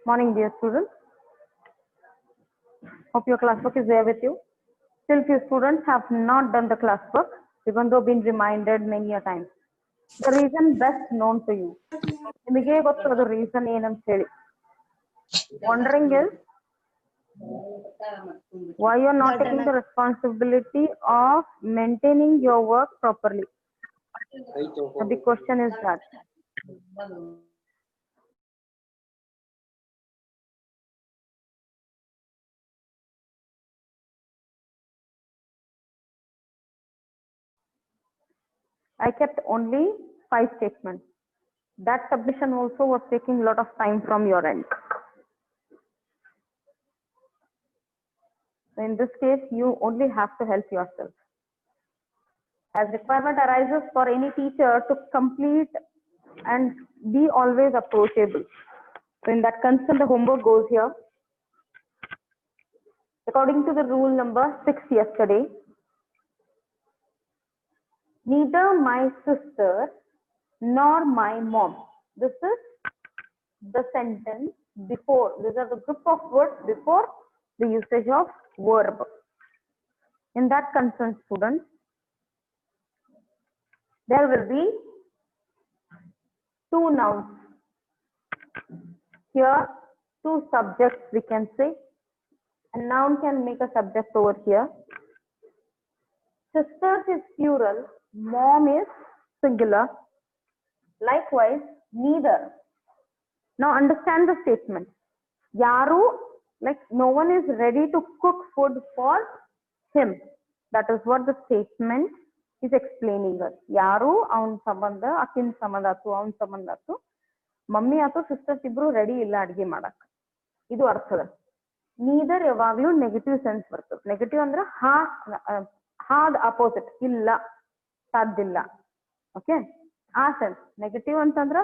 Morning, dear students. Hope your classwork is there with you. Still, few students have not done the classwork, even though been reminded many a time. The reason best known to you. ನಿಮಗೆ ಗೊತ್ತಿರೋದು reason ಏನಂತ ಹೇಳಿ. Wondering is why you are not taking the responsibility of maintaining your work properly. The big question is that. I kept only 5 statements. That submission also was taking a lot of time from your end. So in this case, you only have to help yourself. As requirement arises for any teacher to complete and be always approachable. So in that concern, the homework goes here. According to the rule number 6 yesterday, neither my sister nor my mom. This is the sentence before. These are the group of words before the usage of verb. In that concern, students, there will be 2 nouns. Here, 2 subjects we can say. A noun can make a subject over here. Sisters is plural, mom is singular. Likewise, neither. Now understand the statement. Yaru, like no one is ready to cook food for him. That is what the statement is explaining us. Yaru, avun sambandha, akin sambandha atu, avun sambandha atu, mummy atu, sisters ibru ready illa adige madak. Idu arthada. Neither yavaglu negative sense bರ್ತದೆ. Negative ಅಂದ್ರೆ ಹಾದ್ opposite ಇಲ್ಲ ಸಾಧ್ಯಲ್ಲ. Okay, ಆ sense negative ಅಂತಂದ್ರೆ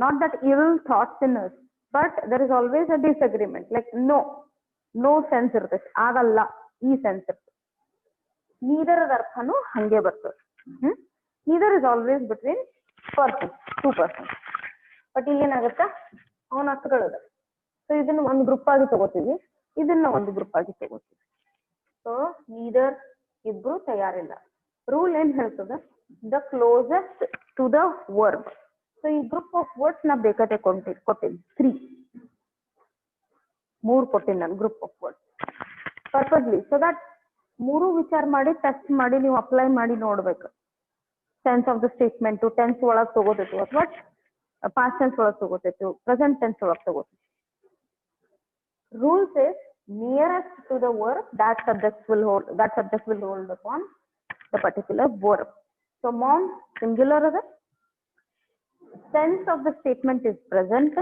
not that evil thoughts in us, but there is always a disagreement, like no sense ಇರುತ್ತೆ, ಆಗಲ್ಲ ಈ sense ಇರುತ್ತೆ. neither ಅರ್ಥನು ಹಂಗೆ ಬರ್ತದೆ. neither is always between persons, 2 persons. But ಇಲ್ಲಿ ಏನಾಗುತ್ತೆ, ಅವನ ಅರ್ಥಗಳಿದೆ. ಸೊ ಇದನ್ನ ಒಂದು ಗ್ರೂಪ್ ಆಗಿ ತಗೋತೀವಿ, ಇದನ್ನ ಒಂದು ಗ್ರೂಪ್ ಆಗಿ ತಗೋತೀವಿ. ಸೊ ನೀದರ್ ಇಬ್ರು ತಯಾರಿಲ್ಲ. ರೂಲ್ ಏನ್ ಹೇಳ್ತದೆ, the closest to the verb. So ಈ ಗ್ರೂಪ್ ಆಫ್ ವರ್ಡ್ಸ್ ನಾ ಬೇಕಾದ್ರೆ ಕೊಟ್ಟಿನಿ 3 ಕೊಟ್ಟಿನಿ ನಾನು group of words purposely, so that 3 ವಿಚಾರ ಮಾಡಿ ಟೆಸ್ಟ್ ಮಾಡಿ ನೀವು ಅಪ್ಲೈ ಮಾಡಿ ನೋಡ್ಬೇಕು. Sense of the statement tense ಒಳಗೆ ತಗೋತೈತಿ ಅಥವಾ ಪಾಸ್ಟ್ ಟೆನ್ಸ್ ಒಳಗೆ ತಗೋತೈತಿ, ಪ್ರೆಸೆಂಟ್ ಟೆನ್ಸ್ ಒಳಗೆ ತಗೋತೈತಿ. Rule says nearest to the verb, that subject will hold upon the particular verb. So mom singular ada, sense of the statement is present,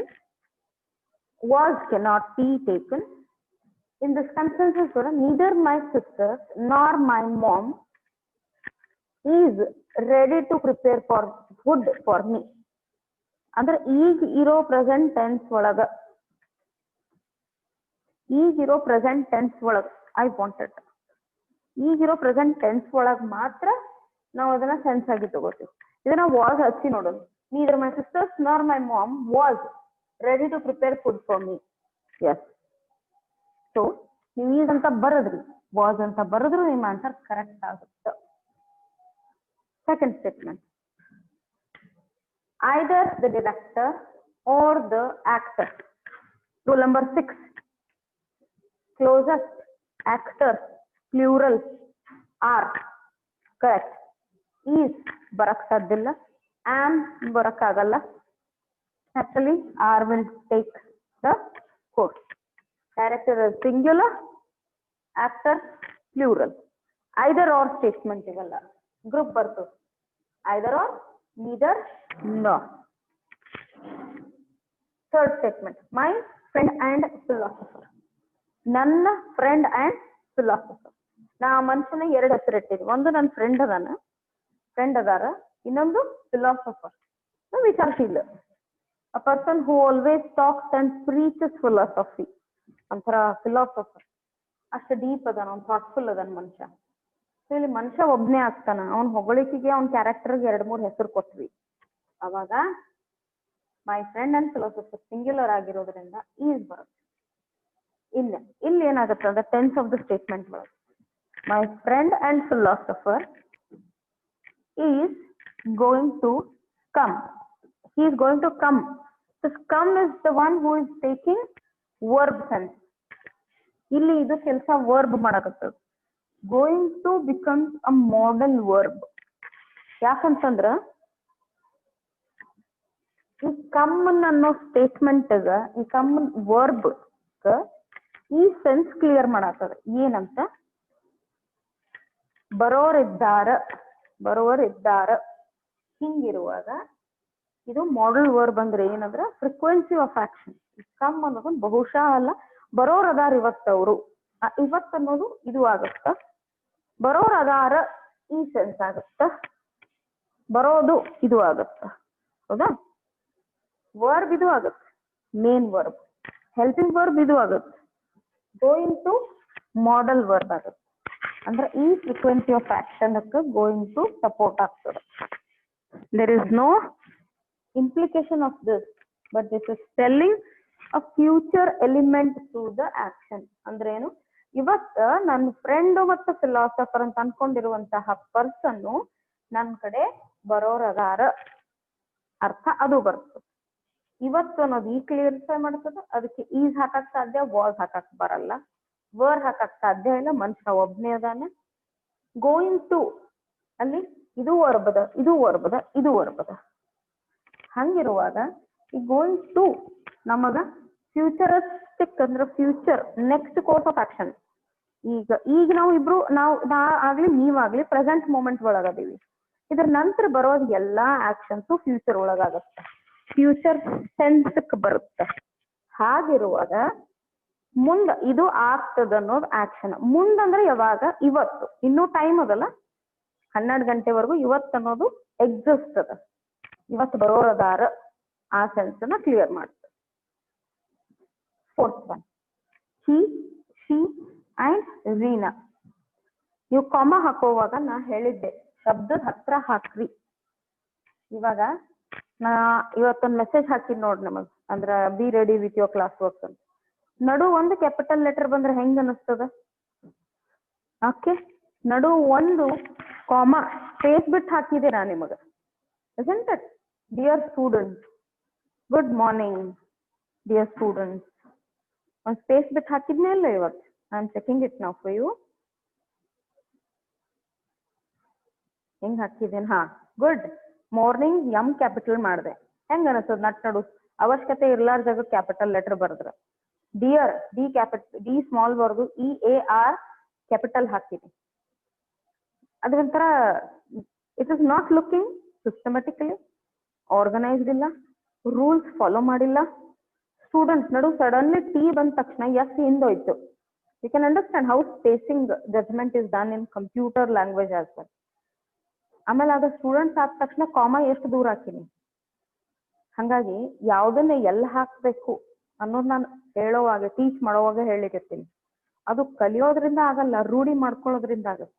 was cannot be taken. In this consensus, neither my sister nor my mom is ready to prepare for food for me. Andre ಈಗ ಇರೋ present tense ಒಳಗ, ಈಗಿರೋ present tense ಒಳಗ್ I wanted, ಈಗಿರೋ present tense ಒಳಗ್ ಮಾತ್ರ ನಾವು ಅದನ್ನ ಸೆನ್ಸ್ ಆಗಿ ತಗೋತೀವಿ. ಇದನ್ನ ವಾಸ್ ಹಚ್ಚಿ ನೋಡೋದು. Neither my sisters nor my mom was ready to prepare food for me. Yes, so ನೀವು ಈಸ್ ಅಂತ ಬರದ್ರಿ, ವಾಸ್ ಅಂತ ಬರದ್ರು ನಿಮ್ಮ ಆನ್ಸರ್ ಕರೆಕ್ಟ್ ಆಗುತ್ತೆ. Second statement, either the director or the actor. Rule number 6, closest actors plural are correct. is ಬರಕ್ ಸಾಧ್ಯ ಇಲ್ಲ, am ಬರಕ್ ಆಗಲ್ಲ. actually are will take the course. Director is singular, actor plural. either or statement ಇವೆಲ್ಲ group ಬರ್ತದೆ. either or, neither nor. third statement, my friend and philosopher. ನನ್ನ friend and philosopher. ನಾ ಮನುಷ್ಯನ 2 ಹೆಸರು ಇಟ್ಟಿದ್ವಿ. ಒಂದು ನನ್ನ ಫ್ರೆಂಡ್ ಅದಾರ, ಇನ್ನೊಂದು ಫಿಲಾಸಫರ್, ವಿಚಾರಶೀಲ. A person who always talks and preaches philosophy, ಒಂಥರ ಫಿಲಾಸಫರ್. ಅಷ್ಟು ಡೀಪ್ ಅದಾನ, ಅವ್ನು ಥಾಟ್ಫುಲ್ ಅದಾನ ಮನುಷ್ಯ. ಸೊ ಇಲ್ಲಿ ಮನುಷ್ಯ ಒಬ್ನೇ ಆಗ್ತಾನ. ಅವ್ನ ಹೊಗಳಿಕೆಗೆ ಅವ್ನ ಕ್ಯಾರೆಕ್ಟರ್ಗೆ 2-3 ಹೆಸರು ಕೊಟ್ವಿ. ಅವಾಗ my friend and philosopher singular ಆಗಿರೋದ್ರಿಂದ ಈಸ್ ಬರುತ್ತೆ. ಇಲ್ಲಿ ಏನಾಗುತ್ತೆ ಅಂದ್ರೆ ಟೆನ್ಸ್ ಆಫ್ ದ ಸ್ಟೇಟ್ಮೆಂಟ್ ಬರುತ್ತೆ. My friend and philosopher is going to come. He is going to come. So come is the one who is taking verb sense. ಇಲ್ಲಿ ಇದು ಕೆಲಸ verb ಮಾಡಕತ್ತದ. Going to becomes a modal verb. ಯಾಕಂತಂದ್ರ ಈ come ಅನ್ನೋ statement ಈ come verb ಈ sense clear ಮಾಡತ್ತದ. ಏನಂತ ಬರೋರಿದ್ದಾರ ಹಿಂಗಿರುವಾಗ ಇದು ಮಾಡೆಲ್ ವರ್ಬ್ ಅಂದ್ರೆ ಏನಂದ್ರ ಫ್ರೀಕ್ವೆನ್ಸಿ ಆಫ್ ಆಕ್ಷನ್. ಕಮ್ ಅನ್ನೋದು ಬಹುಶಃ ಅಲ್ಲ, ಬರೋರ್ ಅದಾರ ಇವತ್ತವರು. ಇವತ್ ಅನ್ನೋದು ಇದು ಆಗುತ್ತ, ಬರೋರ್ ಅದಾರ ಈ ಸೆನ್ಸ್ ಆಗುತ್ತ, ಬರೋದು ಇದು ಆಗುತ್ತ. ಹೌದಾ? ವರ್ಬ್ ಇದು ಆಗುತ್ತೆ, ಮೇನ್ ವರ್ಬ್. ಹೆಲ್ಪಿಂಗ್ ವರ್ಬ್ ಇದು ಆಗುತ್ತೆ, ಗೋಯಿಂಗ್ ಟು ಮಾಡೆಲ್ ವರ್ಬ್ ಆಗುತ್ತೆ. ಅಂದ್ರೆ ಈ frequency of action going to support ಆಗ್ತದೆ. There is no implication of this, but this is telling a future element to the action. ಅಂದ್ರೆ ಏನು, ಇವತ್ತ ನನ್ನ ಫ್ರೆಂಡ್ ಮತ್ತು ಫಿಲಾಸಫರ್ ಅಂತ ಅನ್ಕೊಂಡಿರುವಂತಹ ಪರ್ಸನ್ ನನ್ನ ಕಡೆ ಬರೋರದಾರ ಅರ್ಥ ಅದು ಬರ್ತದೆ. ಇವತ್ತು ಅನ್ನೋದು ಈ ಕ್ಲಿಯರಿಫೈ ಮಾಡ್ತದೆ. ಅದಕ್ಕೆ ಈಸ್ ಹಾಕಕ್ ಸಾಧ್ಯ, ವಾಸ್ ಹಾಕಕ್ ಬರಲ್ಲ, ವರ್ ಹಾಕಕ್ ಸಾಧ್ಯ ಇಲ್ಲ. ಮನುಷ್ಯ ಒಬ್ನೇ ಅದಾನೆ. ಗೋಯಿಂಗ್ ಟು ಅಲ್ಲಿ ಇದು ವರ್ಬದ, ಇದು ವರ್ಬದ, ಇದು ವರ್ಬದ. ಹಂಗಿರುವಾಗ ಈ ಗೋಯಿಂಗ್ ಟು ನಮಗ ಫ್ಯೂಚರಿಸ್ಟಿಕ್ ಅಂದ್ರೆ future next course of action. ಈಗ ನಾವು ಇಬ್ರು ನಾ ಆಗ್ಲಿ ನೀವಾಗ್ಲಿ ಪ್ರೆಸೆಂಟ್ ಮೂಮೆಂಟ್ ಒಳಗದೀವಿ. ಇದ್ರ ನಂತರ ಬರೋದು ಎಲ್ಲಾ ಆಕ್ಷನ್ಸ್ ಫ್ಯೂಚರ್ ಒಳಗಾಗತ್ತೆ, ಫ್ಯೂಚರ್ ಸೆನ್ಸ್ ಬರುತ್ತೆ. ಹಾಗಿರುವಾಗ ಮುಂದ ಇದು ಆಗ್ತದ ಅನ್ನೋದು ಆಕ್ಷನ್. ಮುಂದಂದ್ರೆ ಯಾವಾಗ? ಇವತ್ತು. ಇನ್ನೂ ಟೈಮ್ ಅದಲ್ಲ, 12 ಗಂಟೆವರೆಗೂ ಇವತ್ತು ಅನ್ನೋದು ಎಕ್ಸಿಸ್ಟ್ ಅದ. ಇವತ್ತು ಬರೋರದಾರ ಆ ಸೆನ್ಸ್ ನ ಕ್ಲಿಯರ್ ಮಾಡ್ತಾರೆ. Fourth one, he, she and Reena. ನೀವು ಕಾಮ ಹಾಕೋವಾಗ ನಾ ಹೇಳಿದ್ದೆ ಶಬ್ದದ ಹತ್ರ ಹಾಕ್ರಿ. ಇವಾಗ ನಾ ಇವತ್ತೊಂದು ಮೆಸೇಜ್ ಹಾಕಿದ್ ನೋಡ್ ನಮಗ್, ಅಂದ್ರ be ready with your class work ಅಂತ. ನಡು ಒಂದು ಕ್ಯಾಪಿಟಲ್ ಲೆಟರ್ ಬಂದ್ರೆ ಹೆಂಗ್ ಅನಿಸ್ತದ? ಓಕೆ, ನಡು ಒಂದು ಕಾಮ ಸ್ಪೇಸ್ ಬಿಟ್ಟು ಹಾಕಿದ್ದೀರಾ ನಿಮಗ, isn't it? Dear students, good morning, dear students. ಒಂದು ಸ್ಪೇಸ್ ಬಿಟ್ಟು ಹಾಕಿದ್ನೇ ಇಲ್ಲ ಇವತ್ತು. I am checking it now for you. ಹೆಂಗ್ ಹಾಕಿದ್ದೇನೆ? ಹಾ, ಗುಡ್ ಮಾರ್ನಿಂಗ್ ಎಂ ಕ್ಯಾಪಿಟಲ್ ಮಾಡಿದೆ. ಹೆಂಗ ಅನಿಸ್ತದ? ನಟ್ ನಡು ಅವಶ್ಯಕತೆ ಇರ್ಲಾರ ಜಾಗ ಕ್ಯಾಪಿಟಲ್ ಲೆಟರ್ ಬರೆದ್ರ. Dear D capital, D small ವರ್ಗು EAR ಕ್ಯಾಪಿಟಲ್ ಹಾಕಿದೆ. ಅದೊಂಥರ it is not looking systematically organised ಇಲ್ಲ, ರೂಲ್ಸ್ ಫಾಲೋ ಮಾಡಿಲ್ಲ. ಸ್ಟೂಡೆಂಟ್ಸ್ ನಡು ಸಡನ್ಲಿ ಟಿ ಬಂದ ತಕ್ಷಣ ಎಸ್ ಹಿಂದೋಯ್ತು. You can understand how spacing judgement is done in computer language as well. ಆಮೇಲೆ ಅದು ಸ್ಟೂಡೆಂಟ್ಸ್ ಆದ ತಕ್ಷಣ ಕಾಮ ಎಷ್ಟು ದೂರ ಹಾಕಿನಿ. ಹಂಗಾಗಿ ಯಾವ್ದನ್ನ ಎಲ್ಲಿ ಹಾಕ್ಬೇಕು ಅನ್ನೋದು ನಾನು ಹೇಳೋವಾಗ, ಟೀಚ್ ಮಾಡೋವಾಗ ಹೇಳಿಕತ್ತೀನಿ. ಅದು ಕಲಿಯೋದ್ರಿಂದ ಆಗಲ್ಲ, ರೂಢಿ ಮಾಡ್ಕೊಳ್ಳೋದ್ರಿಂದ ಆಗುತ್ತೆ.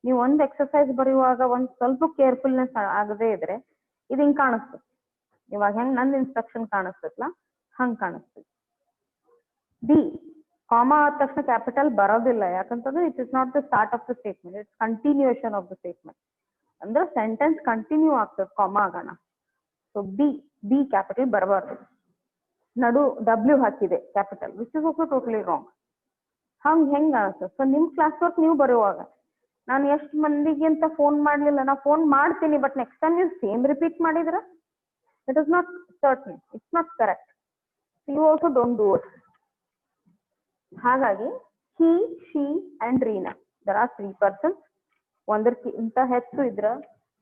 ನೀವು ಒಂದು ಎಕ್ಸರ್ಸೈಸ್ ಬರೆಯುವಾಗ ಒಂದ್ ಸ್ವಲ್ಪ ಕೇರ್ಫುಲ್ನೆಸ್ ಆಗದೇ ಇದ್ರೆ ಇದು ಹಿಂಗ್ ಕಾಣಿಸ್ತದೆ. ಇವಾಗ ಹೆಂಗ್ ನಂದು ಇನ್ಸ್ಟ್ರಕ್ಷನ್ ಕಾಣಿಸ್ತೈತ್ಲಾ ಹಂಗ್ ಕಾಣಿಸ್ತದೆ. ಡಿ ಕಾಮ ಆದ ತಕ್ಷಣ ಕ್ಯಾಪಿಟಲ್ ಬರೋದಿಲ್ಲ. ಯಾಕಂತಂದ್ರೆ it is not the start of the statement, it's continuation of the statement. ಅಂದ್ರೆ ಸೆಂಟೆನ್ಸ್ ಕಂಟಿನ್ಯೂ ಆಗ್ತದೆ ಕಾಮ ಆಗೋಣ. ಸೊ ಬಿ ಕ್ಯಾಪಿಟಲ್ ಬರಬಾರ್ದು. ನಡು W ಹಾಕಿದೆ capital, which is also totally wrong. ಹೆಂಗ್ ಅನ್ಸುತ್ತೆ? ಸೊ ನಿಮ್ ಕ್ಲಾಸ್ ವರ್ಕ್ ನೀವು ಬರೆಯುವಾಗ ನಾನು ಎಷ್ಟು ಮಂದಿಗೆ ಅಂತ ಫೋನ್ ಮಾಡ್ಲಿಲ್ಲ, ನಾ ಫೋನ್ ಮಾಡ್ತೀನಿ, ಬಟ್ ನೆಕ್ಸ್ಟ್ ಟೈಮ್ ನೀವು ಸೇಮ್ ರಿಪೀಟ್ ಮಾಡಿದ್ರ it is not certain, it's not correct. You also don't do it. ಹಾಗಾಗಿ he, she and Reena, there are 3 persons. ಒಂದಕ್ಕಿಂತ ಹೆಚ್ಚು ಇದ್ರ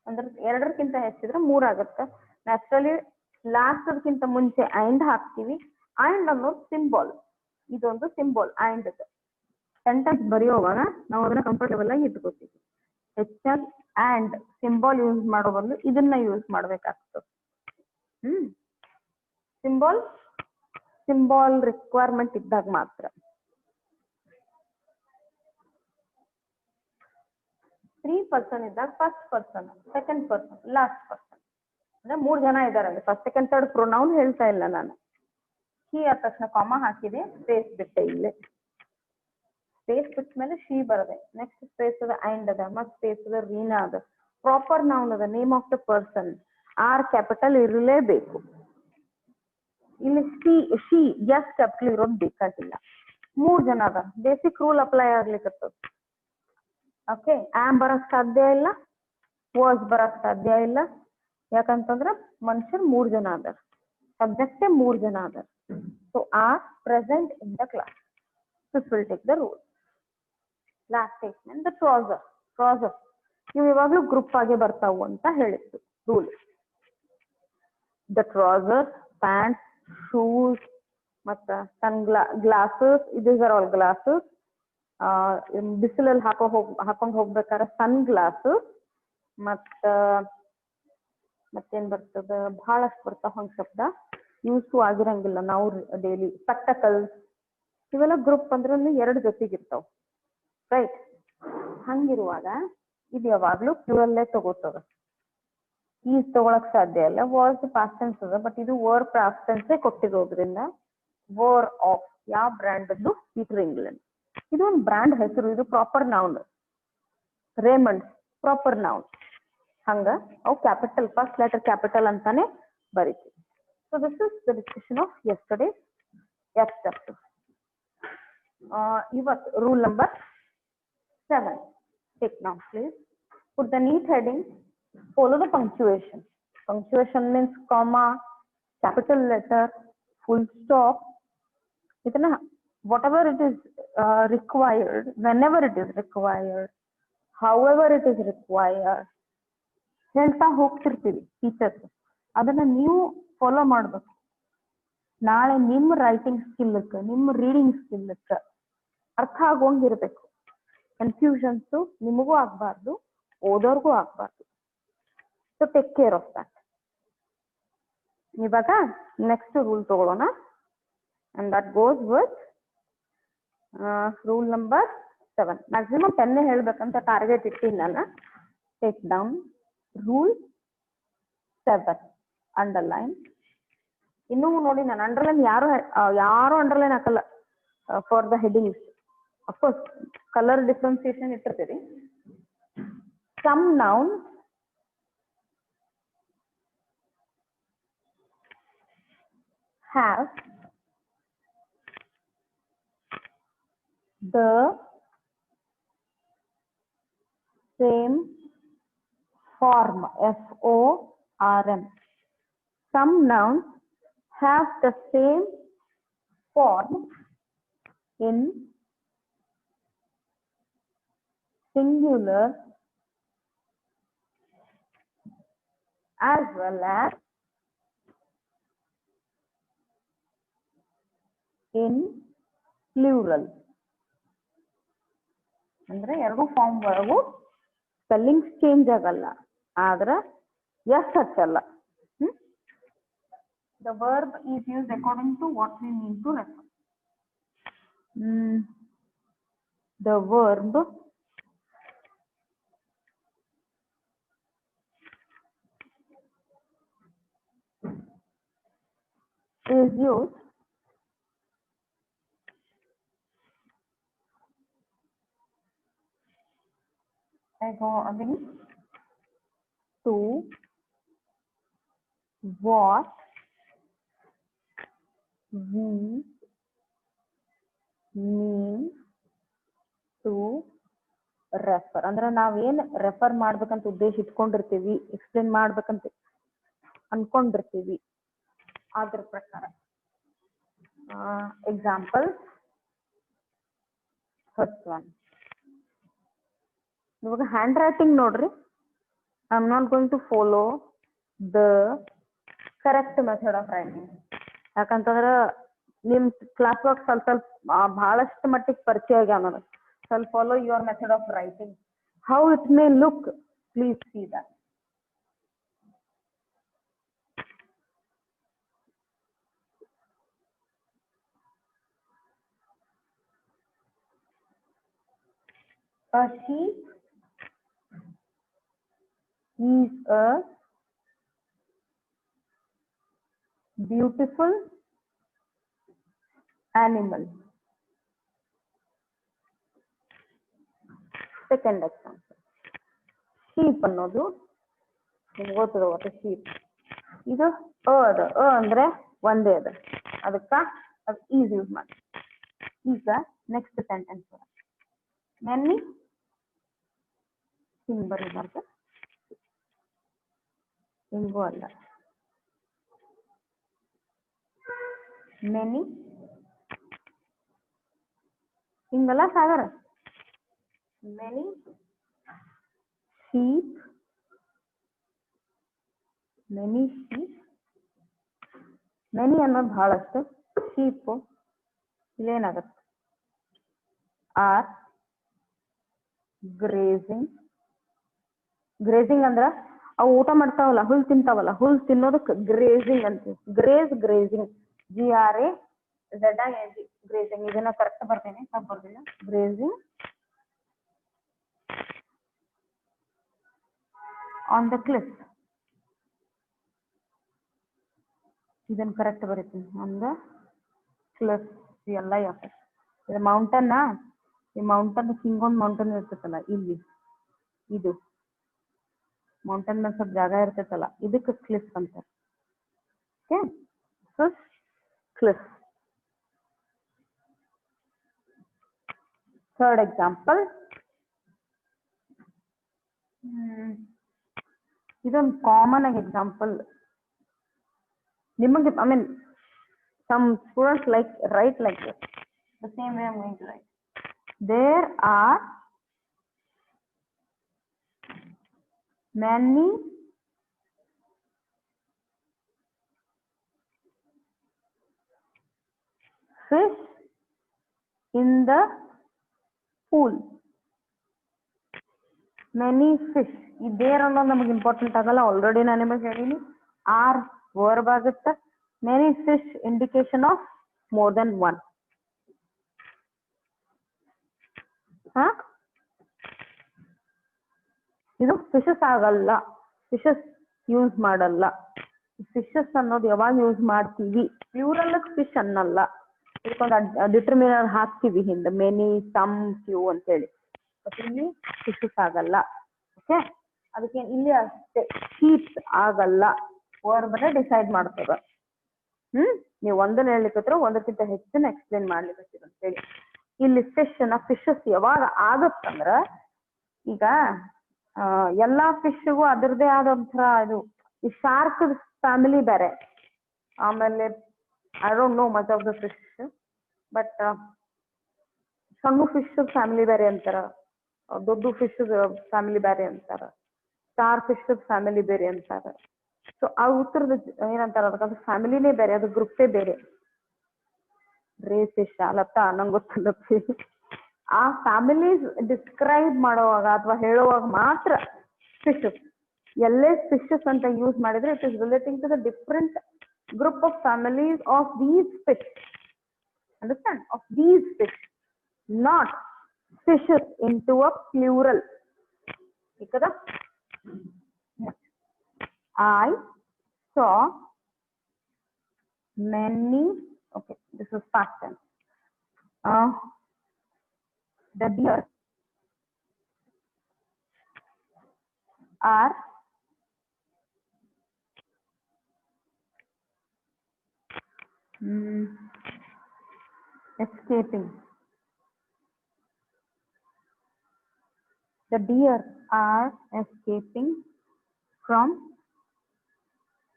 ಅಂದ್ರೆ 2ಕ್ಕಿಂತ ಹೆಚ್ಚಿದ್ರೆ 3 ಆಗುತ್ತೆ. ನ್ಯಾಚುರಲಿ ಲಾಸ್ಟ್ಕಿಂತ ಮುಂಚೆ ಅಂಡ್ ಹಾಕ್ತೀವಿ. ಅಂಡ್ ಅನ್ನೋದು ಸಿಂಬಾಲ್, ಇದೊಂದು ಸಿಂಬಾಲ್ ಅಂಡ್. ಸೆಂಟೆನ್ಸ್ ಬರೆಯುವಾಗ ನಾವು ಅದನ್ನ ಕಂಫರ್ಟೇಬಲ್ ಆಗಿ ಇಟ್ಕೋತೀವಿ. ಹೆಚ್ಚಾಗಿ ಅಂಡ್ ಸಿಂಬಾಲ್ ಯೂಸ್ ಮಾಡೋ ಬದಲು ಇದನ್ನ ಯೂಸ್ ಮಾಡ್ಬೇಕಾಗ್ತದೆ. ಸಿಂಬಾಲ್ ರಿಕ್ವೈರ್ಮೆಂಟ್ ಇದ್ದಾಗ ಮಾತ್ರ. 3 ಪರ್ಸನ್ ಇದ್ದಾಗ first person, second person, last person. ಅಂದ್ರೆ 3 ಜನ ಇದ್ದಾರೆ, ಫಸ್ಟ್ ಸೆಕೆಂಡ್ ಥರ್ಡ್ ಪ್ರೊನೌನ್ ಹೇಳ್ತಾ ಇಲ್ಲ ನಾನು. ಶಿ ಆದ ತಕ್ಷಣ ಕಾಮ ಹಾಕಿದೆ, ಸ್ಪೇಸ್ ಬಿಟ್ಟೆ ಇಲ್ಲಿ, ಸ್ಪೇಸ್ ಬಿಟ್ಟ ಮೇಲೆ ಶಿ ಬರದೆ, ನೆಕ್ಸ್ಟ್ ಸ್ಪೇಸ್ ಅದ ಅಂಡ್ ಅದ, ಮತ್ ಸ್ಪೇಸ್ ಅದ ರೀನಾ ಅದ, ಪ್ರಾಪರ್ ನೌನ್ ಅದ, name of the person, or capital ಇರಲೇಬೇಕು. ಇಲ್ಲಿ ಶಿ ಎಸ್ ಕ್ಯಾಪಿಟಲ್ ಇರೋದು ಬೇಕಾಗಿಲ್ಲ. 3 ಜನ ಅದ, ಬೇಸಿಕ್ ರೂಲ್ ಅಪ್ಲೈ ಆಗ್ಲಿಕ್ಕೆ. ಓಕೆ, ಆಮ್ ಬರಕ್ ಸಾಧ್ಯ ಇಲ್ಲ, ವಾಸ್ ಬರಕ್ ಸಾಧ್ಯ ಇಲ್ಲ, ಯಾಕಂತಂದ್ರೆ ಮನುಷ್ಯರು 3 ಜನ ಅದಾರ, ಸಬ್ಜೆಕ್ಟ್ 3 ಜನ ಅದಾರ. So are present in the class, this will take the rule. Last statement, the trouser ಇವು ಇವಾಗಲೂ ಗ್ರೂಪ್ ಆಗಿ ಬರ್ತಾವು ಅಂತ ಹೇಳಿತ್ತು rule. The trouser, pants, shoes, ಮತ್ತ ಸನ್ ಗ್ಲಾಸಸ್, ಇದೀಸ್ ಆರ್ ಆಲ್ ಗ್ಲಾಸಸ್. ಬಿಸಿಲಲ್ಲಿ ಹಾಕೊಂಡ್ ಹೋಗ್ಬೇಕಾದ್ರೆ ಸನ್ ಗ್ಲಾಸಸ್, ಮತ್ತೇನ್ ಬರ್ತದ, ಬಹಳಷ್ಟು ಬರ್ತಾವ ಹಂಗ ಶಬ್ದ, ಯೂಸ್ ಆಗಿರಂಗಿಲ್ಲ ನಾವು ಡೈಲಿ. ಸ್ಪೆಕ್ಟಕಲ್ಸ್, ಇವೆಲ್ಲ ಗ್ರೂಪ್ ಅಂದ್ರೆ 2 ಜೊತೆಗಿರ್ತಾವ, ರೈಟ್? ಹಂಗಿರುವಾಗ ಇದು ಯಾವಾಗ್ಲೂ ಪ್ಲೂರಲ್ಲೇ ತಗೋತದ, ಈಸ್ ತಗೊಳಕ್ ಸಾಧ್ಯ ಇಲ್ಲ. ವಾಸ್ ಪಾಸ್ಟ್ ಟೆನ್ಸ್ ಅದ, ಬಟ್ ಇದು ವರ್ ಪಾಸ್ಟ್ ಟೆನ್ಸ್ ಕೊಟ್ಟಿರೋದ್ರಿಂದ ವರ್ ಆಫ್ ಯಾವ ಬ್ರ್ಯಾಂಡ್ ಅದು? Peter England. ಇದು ಒಂದು ಬ್ರ್ಯಾಂಡ್ ಹೆಸರು, ಇದು proper noun. Raymond proper noun. ಹಂಗ ಅವು ಕ್ಯಾಪಿಟಲ್, ಫಸ್ಟ್ ಲೆಟರ್ ಕ್ಯಾಪಿಟಲ್ ಅಂತಾನೆ ಬರೀತೀವಿ. So this is the discussion of yesterday F chapter. ಇವತ್ತು rule number 7. Take now, please. Put the neat heading. Follow the punctuation. Punctuation means comma, capital letter, full stop. Itna whatever it is required, whenever it is required, however it is required, ಹೇಳ್ತಾ ಹೋಗ್ತಿರ್ತೀವಿ teachers, ಅದನ್ನ ನೀವು follow ಮಾಡ್ಬೇಕು. ನಾಳೆ ನಿಮ್ಮ writing ಸ್ಕಿಲ್ಕ್, ನಿಮ್ಮ reading ಸ್ಕಿಲ್ಕ್ ಅರ್ಥ ಆಗೋಂಗಿರ್ಬೇಕು. Confusions ನಿಮಗೂ ಆಗ್ಬಾರ್ದು, ಓದೋರ್ಗೂ ಆಗ್ಬಾರ್ದು. So take care of that. ಇವಾಗ ನೆಕ್ಸ್ಟ್ ರೂಲ್ ತಗೊಳ್ಳೋಣ, and that goes with rule number 7. Maximum 10 ಹೇಳ್ಬೇಕಂತ ಟಾರ್ಗೆಟ್ ಇಟ್ಟಿನಿ ನಾನು. Take down rule 7, underline. ಇನ್ನೂ ನೋಡಿ, ನಾನು ಅಂಡರ್ಲೈನ್ ಯಾರು ಅಂಡರ್ಲೈನ್ ಹಾಕಲ್ಲ for the headings. Of course colour differentiation ಇಟ್ಟಿರ್ತೀರಿ. Some noun have the same form, F-O-R-M. Some nouns have the same form in singular as well as in plural. ಅಂದ್ರೆ 2 form ಒಳಗೂ spellings change ಆಗಲ್ಲ, ಆದ್ರೆ S ಹಚ್ಚಲ್ಲ. The verb is used according to what we mean to refer. The verb is used according to what we mean to refer. ಅಂದ್ರೆ ನಾವೇನ್ refer ಮಾಡ್ಬೇಕಂತ ಉದ್ದೇಶ ಇಟ್ಕೊಂಡಿರ್ತೀವಿ, explain ಮಾಡ್ಬೇಕಂತ ಅನ್ಕೊಂಡಿರ್ತೀವಿ, ಅದ್ರ ಪ್ರಕಾರ. ಎಕ್ಸಾಂಪಲ್, ಫಸ್ಟ್ ಒನ್, ಇವಾಗ ಹ್ಯಾಂಡ್ ರೈಟಿಂಗ್ ನೋಡ್ರಿ. I am not going to follow the correct method of writing. ಯಾಕಂತಂದ್ರೆ ನಿಮ್ ಕ್ಲಾಸ್ ವರ್ಕ್ ಸ್ವಲ್ಪ ಬಹಳಷ್ಟು ಮಟ್ಟಿಗೆ ಪರಿಚಯ ಆಗ್ಯಾವ ನನಗೆ. So I'll follow your method of writing. How it may look, please see that. A sheep is a beautiful animal. Second example, sheep ಅನ್ನೋದು ನಿಮ್ಗೆ ಗೊತ್ತದ ಒಟ್ಟು ಶೀಪ್. ಇದು ಅದ ಅಂದ್ರೆ ಒಂದೇ ಅದ, ಅದಕ್ಕ ಅದು ಈಸ್ ಯೂಸ್ ಮಾಡಿ. ಈಗ ನೆಕ್ಸ್ಟ್ ಸೆಂಟೆನ್ಸ್ ಮೆನಿ, ಹಿಂಗ್ ಬರೀಬಾರ್ದು, ಹಿಂಗೂ ಅಲ್ಲ, ಮೆನಿ ಹಿಂಗಲ್ಲ ಸಾಗರ. Many sheep, many sheep, many ಅನ್ನೋದು ಬಹಳಷ್ಟು, ಶೀಪ್ ಇಲ್ಲೇನಾಗತ್ತೆ ಆರ್ ಗ್ರೇಸಿಂಗ್. ಗ್ರೇಸಿಂಗ್ ಅಂದ್ರ ಅವು ಊಟ ಮಾಡ್ತಾವಲ್ಲ, ಹುಲ್ ತಿಂತಾವಲ್ಲ, ಹುಲ್ ತಿನ್ನೋದಕ್ಕೆ ಗ್ರೇಸಿಂಗ್ ಅಂತೀವಿ. Grazing, GRAZING, grazing. ಇದನ್ನ ಕರೆಕ್ಟ್ ಬರ್ತೇನೆ, ತಪ್ಪು ಬರ್ದಿಲ್ಲ. ಗ್ರೇಸಿಂಗ್ ಆನ್ ದ ಕ್ಲಿಫ್, ಇದನ್ನ ಕರೆಕ್ಟ್ ಬರೀತೀನಿ. ಆನ್ ದ ಕ್ಲಿಫ್ ಎಲ್ಲ ಯಾಕೆ ಇದು ಮೌಂಟನ್, ಈ ಮೌಂಟನ್ ಹಿಂಗೊಂದು ಮೌಂಟನ್ ಇರ್ತೈತಲ್ಲ ಇಲ್ಲಿ, ಇದು ಮೌಂಟನ್ ಮೇಲೆ ಸ್ವಲ್ಪ ಜಾಗ ಇರ್ತೈತಲ್ಲ, ಇದಕ್ಕೆ ಕ್ಲಿಫ್ ಅಂತಾರೆ. Okay, so cliff. Third example, ಇದೊಂದು ಕಾಮನ್ ಆಗಿ ಎಕ್ಸಾಂಪಲ್ ನಿಮಗೆ, I mean some students write like this. The same way I'm going to write. There are many fish in the pool. Many fish. ಈ there ಅನ್ನೋದು ನಮಗೆ important ಆಗಲ್ಲ, already ನಾನು ನಿಮಗೆ ಹೇಳೀನಿ. R verb ಆಗುತ್ತೆ. Many fish indication of more than one. ಇದು fishes ಆಗಲ್ಲ, fishes use ಮಾಡಲ್ಲ. ಫಿಶಸ್ ಅನ್ನೋದು ಯಾವಾಗ ಯೂಸ್ ಮಾಡ್ತೀವಿ, ಪ್ಲೂರಲ್ ಫಿಶ್ ಅನ್ನಲ್ಲ, ಇದಕ್ಕೊಂದು ಡಿಟರ್ಮಿನರ್ ಹಾಕ್ತೀವಿ ಹಿಂದೆ, ಮೆನಿ, ಸಮ್, ಫ್ಯೂ ಅಂತೇಳಿ. ಬಟ್ ಇಲ್ಲಿ ಫಿಶಸ್ ಆಗಲ್ಲ. ಓಕೆ, ಅದಕ್ಕೆ ಇಲ್ಲಿ ಅಷ್ಟೇ, ಶೀಪ್ಸ್ ಆಗಲ್ಲ, ವರ್ಬ್ ಡಿಸೈಡ್ ಮಾಡ್ತದ. ನೀವು ಒಂದನ್ನ ಹೇಳ್ಲಿಕ್ಕೆ ಒಂದಕ್ಕಿಂತ ಹೆಚ್ಚನ್ನ ಎಕ್ಸ್ಪ್ಲೇನ್ ಮಾಡ್ಲಿಕ್ಕೆ ಅಂತ ಹೇಳಿ. ಇಲ್ಲಿ ಫಿಶಸ್ ಯಾವಾಗ ಆಗತ್ತಂದ್ರ, ಈಗ ಎಲ್ಲಾ ಫಿಶ್ಗೂ ಅದರದೇ ಆದಂತರ ಇದು, ಈ ಶಾರ್ಕ್ ಫ್ಯಾಮಿಲಿ ಬೇರೆ, ಆಮೇಲೆ I don't know much of the fish, but ಸಣ್ಣ ಫಿಶ್ ಫ್ಯಾಮಿಲಿ ಬೇರೆ ಅಂತಾರ, ದೊಡ್ಡ ಫಿಶ್ ಫ್ಯಾಮಿಲಿ ಬೇರೆ ಅಂತಾರ, ಸ್ಟಾರ್ ಫಿಶ್ ಫ್ಯಾಮಿಲಿ ಬೇರೆ ಅಂತಾರ. ಸೊ ಆ ಉತ್ತರದ ಏನಂತಾರ, ಅದಕ್ಕೆ ಫ್ಯಾಮಿಲಿನೇ ಬೇರೆ, ಅದು ಗ್ರೂಪೇ ಬೇರೆ. ರೇ ಫಿಶ್ ಅಲ್ಲತ್ತ ನಂಗೆ ಗೊತ್ತಿಲ್ಲಪ್ಪಿ. ಆ ಫ್ಯಾಮಿಲೀಸ್ ಡಿಸ್ಕ್ರೈಬ್ ಮಾಡುವಾಗ ಅಥವಾ ಹೇಳುವಾಗ ಮಾತ್ರ ಫಿಶಸ್, ಎಲ್ಲೇ ಫಿಶಸ್ ಅಂತ ಯೂಸ್ ಮಾಡಿದ್ರೆ it is relating to the different group of families of these fish. Understand? Of these fish, not fishes into a plural. ठीक है? I saw many. Okay, this is past tense. The deer are escaping. The deer are escaping from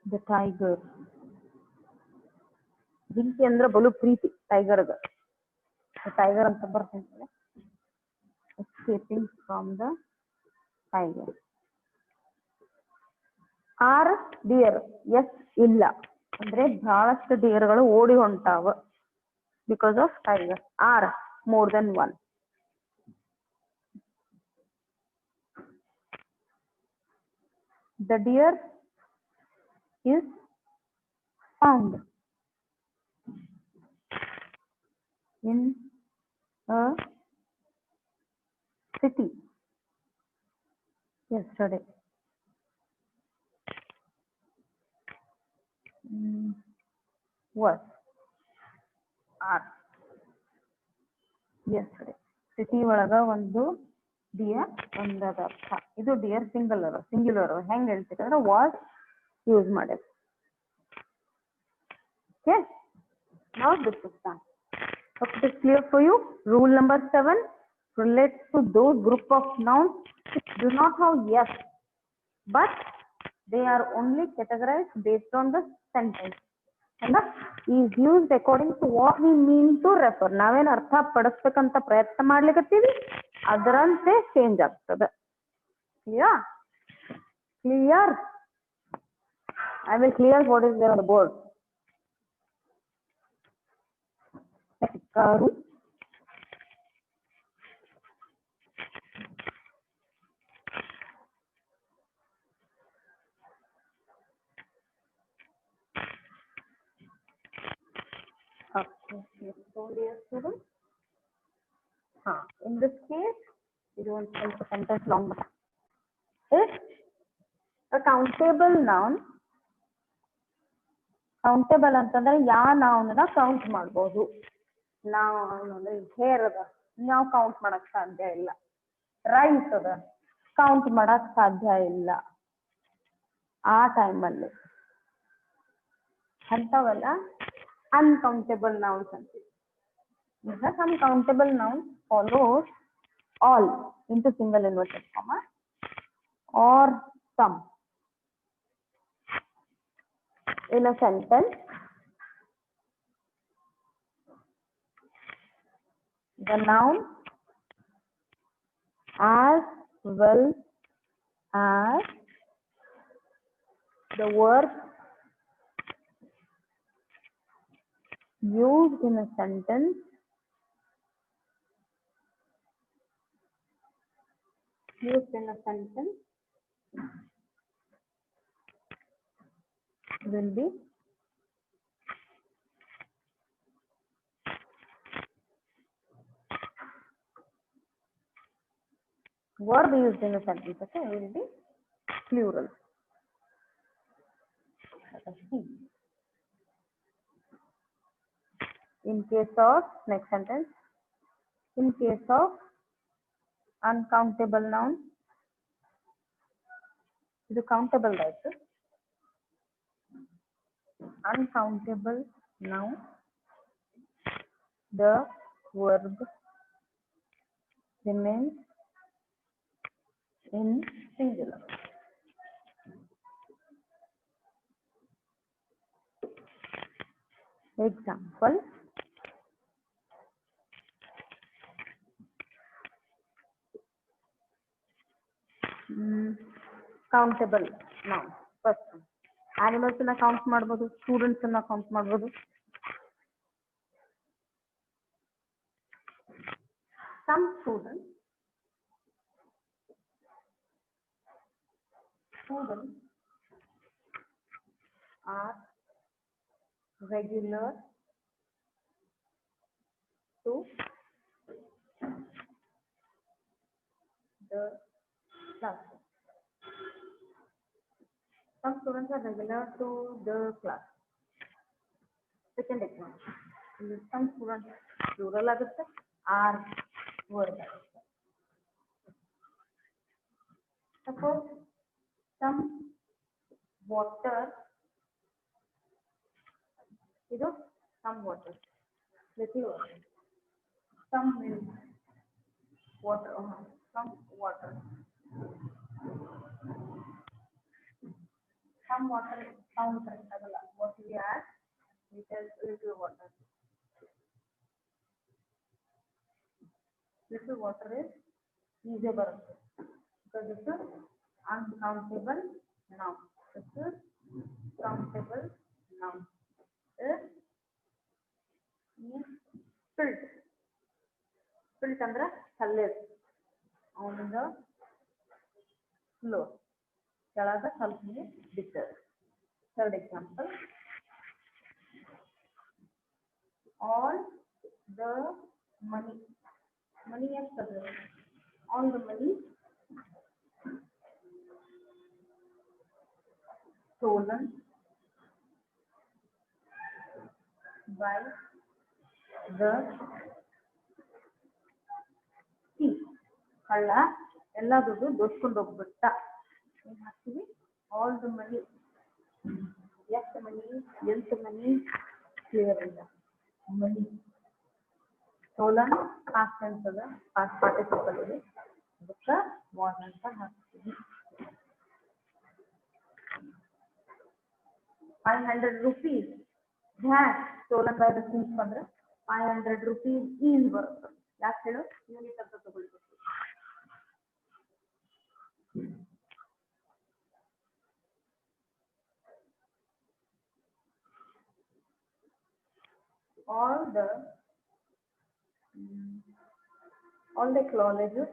the tiger. ಜಿಂಕೆ ಅಂದ್ರೆ ಬಲು ಪ್ರೀತಿ ಟೈಗರ್ಗ, tiger ಅಂತ ಬರ್ತೇನೆ. Escaping from the tiger. Are deer, S ಇಲ್ಲ ಅಂದ್ರೆ ಬಹಳಷ್ಟು ಡಿಯರ್ಗಳು ಓಡಿ ಹೊಂಟಾವ because of tiger. Are more than one. The deer is found in a city yesterday. was asked yesterday. City ಒಳಗ ಒಂದು ಡಿಯರ್ ಒಂದದ ಅರ್ಥ. ಇದು ಡಿಯರ್ ಸಿಂಗ್ಯುಲರ್ ಹೆಂಗ್ ಹೇಳ್ತಿದ್ರೆ ವಾಸ್ ಯೂಸ್ ಮಾಡಿದ್ರು. Okay, now this is done. Hope it is clear for you. Rule number 7 relates to those group of nouns which do not have yes, but they are only categorized based on the sentence and is used according to what we mean to refer. ನಾವೇನು ಅರ್ಥ ಪಡಿಸ್ಬೇಕಂತ ಪ್ರಯತ್ನ ಮಾಡ್ಲಿಕತ್ತೀವಿ ಅದರಂತೆ change ಆಗ್ತದೆ. Clear? Clear? I will clear what is there on the board. Karu. Okay, so dear students, in this case, you don't take the sentence long. If a countable noun, countable ಅಂತಂದ್ರೆ ಯಾವ noun ನ count ಮಾಡಬಹುದು. ನಾವು ಅಂದ್ರೆ hair ಅದ ನಾವು count ಮಾಡಕ್ ಸಾಧ್ಯ ಇಲ್ಲ. ರೈಸ್ ಅದ ಕೌಂಟ್ ಮಾಡಕ್ ಸಾಧ್ಯ ಇಲ್ಲ. ಆ ಟೈಮಲ್ಲಿ ಅಂತವೆಲ್ಲ uncountable nouns ಅಂತೀವಿ. Some countable nouns follows all into single inverted comma or some in a sentence. The noun as well as the verb used in a sentence will be verb used in a sentence, okay, will be plural. In case of next sentence, in case of uncountable noun, ಇದು countable right? Uncountable noun, the verb remains in singular. Example, countable noun. First, animals na count ಮಾಡಬಹುದು, students na count ಮಾಡಬಹುದು. Some students are regular to the class. Some students are regular to the class. Second example, some students plural ಆಗುತ್ತೆ, are word ಆಗುತ್ತೆ. Suppose some water, ಇದು some water, little water, some milk, water, some water, some water count ಆಗಲ್ಲ. What we add, it is little water. Little water is easy ಬರುತ್ತೆ because this is uncountable noun. This is countable noun. Is spilt. Spilt ಅಂದ್ರೆ ಸಲ್ಲೇದು ಅವನಿಂದ floor ಕೆಳಗ ಸ್ವಲ್ಪ ನೀರು ಬಿಟ್ಟರು. Third example, all the money ಅಂತಂದ್ರೆ all the money stolen by the sea. ಕಳ್ಳ ಎಲ್ಲ ದುಡ್ಡು ದೋಚ್ಕೊಂಡು ಹೋಗ್ಬಿಟ್ಟ. ಏನ್ ಹಾಕ್ತೀವಿ? All the money. ಎಷ್ಟು ಮನಿ? ಎಂಟು ಮನಿ? ಕ್ಲಿಯರ್ ಇಲ್ಲ. ಮನಿ ಸ್ಟೋಲನ್ ಪಾಸ್ಟ್ ಟೆನ್ಸ್ ಅದ, ಪಾಸ್ಟ್ ಪಾರ್ಟಿಸಿಪಲ್ ಇದೆ, ಅದಕ್ಕೆ ವಾಸ್ ಅಂತ ಹಾಕ್ತೀವಿ. 500 rupees that stolen by the thief ಅಂದ್ರೆ 500 rupees is ಬರುತ್ತೆ. ಯಾಕೆ ಹೇಳು? ಯೂನಿಟ್ ಅಂತ ತಗೊಳ್ಬೇಕು. all the colleges,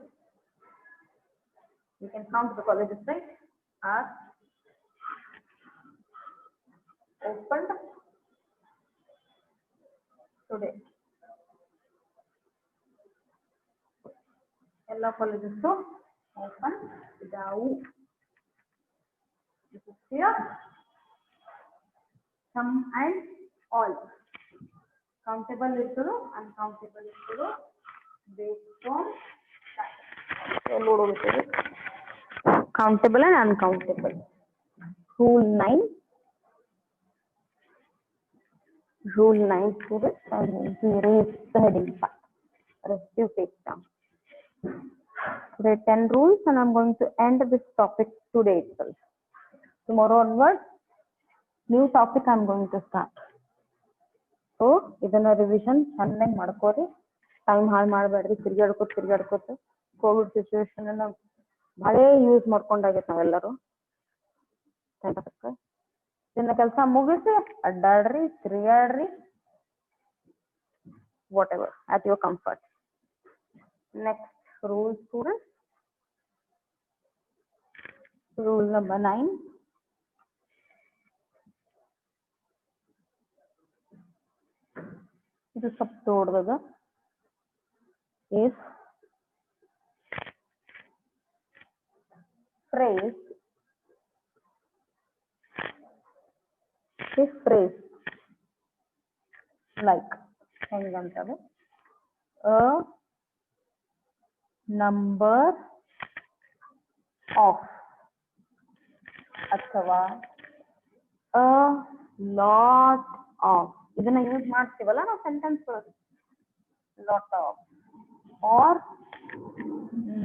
you can count the colleges, right, are opened today. ಎಲ್ಲ ಕಾಲೇಜಸ್ ಓಪನ್ ಇದಾವು. This is clear. Some and all. Countable ಇರ್ತದೋ uncountable ಇರ್ತದೋ based on countable and uncountable. Rule 9. Rule 9 students, I'm going to erase the heading part. Rest you take down. There are 10 rules and I'm going to end this topic today itself. Tomorrow onwards, new topic I'm going to start. So, ಇದನ್ನ revision ಚೆನ್ನಾಗಿ ಮಾಡ್ಕೋರಿ. Time ಹಾಳು ಮಾಡಬೇಡ್ರಿ. ತಿರ್ಗಾಡ್ಕೋತ Covid situation ಅನ್ನ ಭಾಳ use ಮಾಡ್ಕೊಂಡಾಗೈತೆ ನಾವೆಲ್ಲರೂ. ಇದನ್ನ ಕೆಲಸ ಮುಗಿಸಿ ಅಡ್ಡಾಡ್ರಿ, ತಿರ್ಗಾಡ್ರಿ, whatever at your comfort. Next rule students. Rule number 9. ಇದು ಸ್ವಲ್ಪ ದೊಡ್ಡದ. If phrase like ಹೆಂಗಂತಂದ್ರೆ a number of ಅಥವಾ a lot of ಇದನ್ನ ಯೂಸ್ ಮಾಡ್ತೀವಲ್ಲ ನಾವು sentence lot of or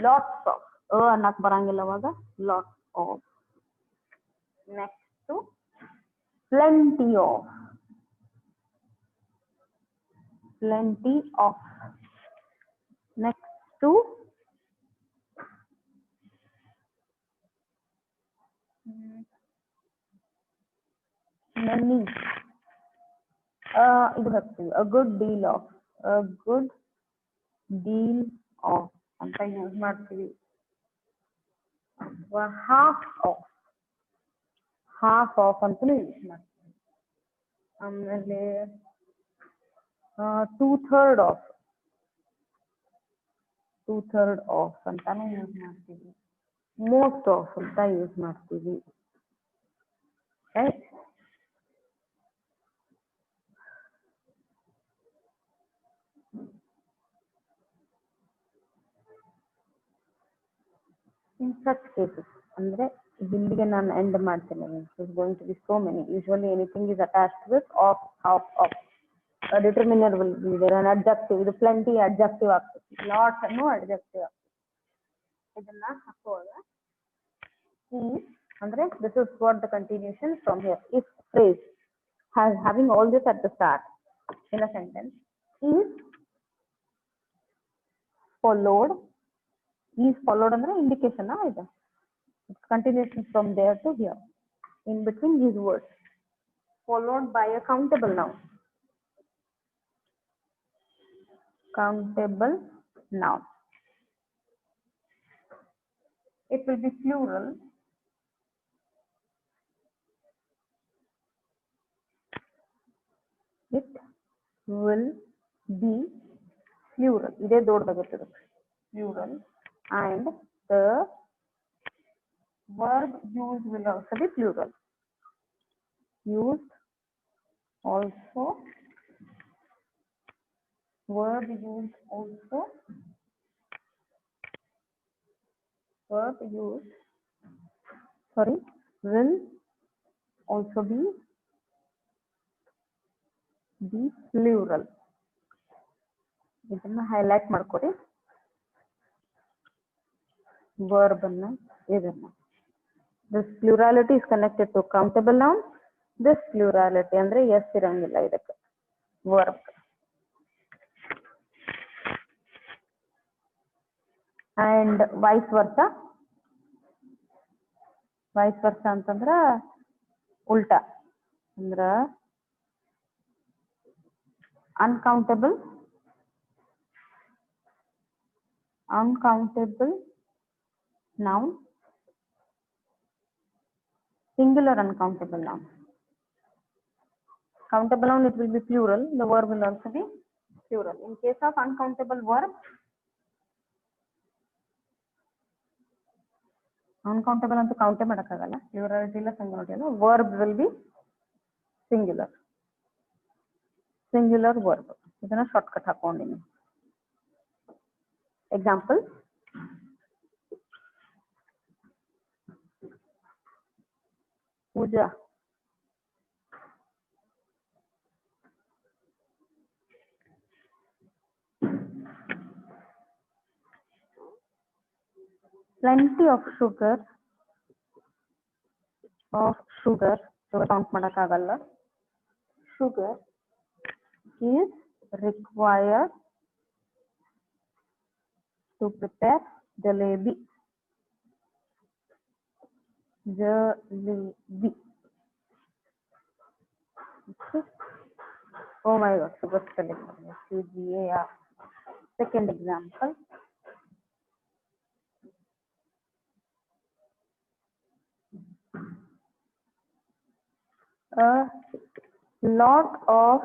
lots of ಅನ್ನಕ್ ಬರಂಗಿಲ್ಲ ಅವಾಗ lots of. Next to plenty of. Next to many. ಇದು ಹಾಕ್ತೀವಿ a good deal of ಅಂತ ಯೂಸ್ ಮಾಡ್ತೀವಿ. half of ಅಂತಲೂ ಯೂಸ್ ಮಾಡ್ತೀವಿ. ಆಮೇಲೆ 2/3 of ಅಂತಾನು ಯೂಸ್ ಮಾಡ್ತೀವಿ. most of ಅಂತ ಯೂಸ್ ಮಾಡ್ತೀವಿ. ರೈಟ್? In such cases, ಅಂದ್ರೆ ಇಲ್ಲಿಗೆ ನಾನು ಎಂಡ್ ಮಾಡ್ತೇನೆ. There's going to be so many. Usually anything is attached with of, half of. A determiner will be there, an adjective. ಇದು plenty adjective ಆಗ್ತದೆ. Lots ಅನ್ನೋ adjective ಆಗ್ತದೆ. ಇದನ್ನ ಹಾಕುವಾಗ ಅಂದ್ರೆ this is what the continuation from here. If phrase has having all this at the start in a sentence is followed ಅಂದ್ರೆ indication ಇದು. It's continuation from there to here. In between these words, followed by a countable noun. Countable noun. It will be plural. It will be plural. ಇದೇ ದೊಡ್ಡದಾಗುತ್ತದೆ. Plural. And the verb used will also be plural. Used also verb used also, verb used, sorry, will also be plural. ಇದನ್ನ highlight ಮಾಡ್ಕೊಡಿ. verb ಅನ್ನ ಇದನ್ನ. This plurality is connected to countable noun. This plurality ಅಂದ್ರೆ yes ಇರಂಗಿಲ್ಲ ಇದಕ್ಕೆ verb. And vice versa. Vice versa ಅಂತಂದ್ರ ಉಲ್ಟಾ ಅಂದ್ರ uncountable noun, singular uncountable noun. Countable noun, it will be plural, the verb will also be plural. In case of uncountable verb, uncountable ಅಂತ ಕೌಂಟೇ ಮಾಡಕ್ಕಾಗಲ್ಲ, ಪ್ಲೂರಾಲಿಟಿ ಇಲ್ಲ singularity ಇಲ್ಲ, verb will be singular verb. ಇದನ್ನ shortcut ಹಾಕೊಂಡಿನಿ. Example, Pooja, plenty of sugar count ಮಾಡಕ್ಕಾಗಲ್ಲ. sugar is required to prepare jalebi. Okay. Oh my god, sugar spelling. CGAR. Second example. A lot of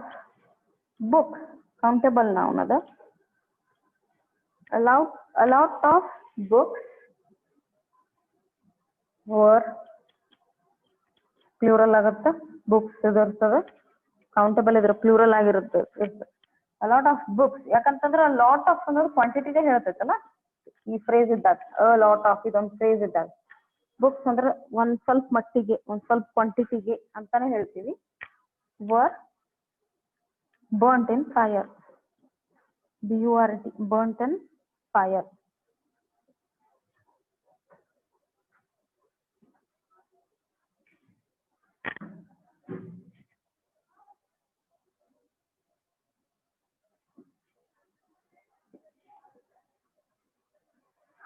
books, countable noun ada. A lot of books were plural agutta. Books idirtade, countable idra plural agirutte. A lot of books yakantandre a lot of ಅನ್ನೋದು quantity ಗೆ ಹೇಳ್ತೈತಲ್ಲ, ಈ phrase ಇದ್ದಾಗ a lot of ಇದೊಂದು phrase ಇದ್ದಾಗ. Books ಅಂದ್ರೆ ಒಂದ್ ಸ್ವಲ್ಪ ಮಟ್ಟಿಗೆ, ಒಂದ್ ಸ್ವಲ್ಪ ಕ್ವಾಂಟಿಟಿಗೆ ಅಂತಾನೆ ಹೇಳ್ತೀವಿ. were burnt in fire. BURT, burnt in fire.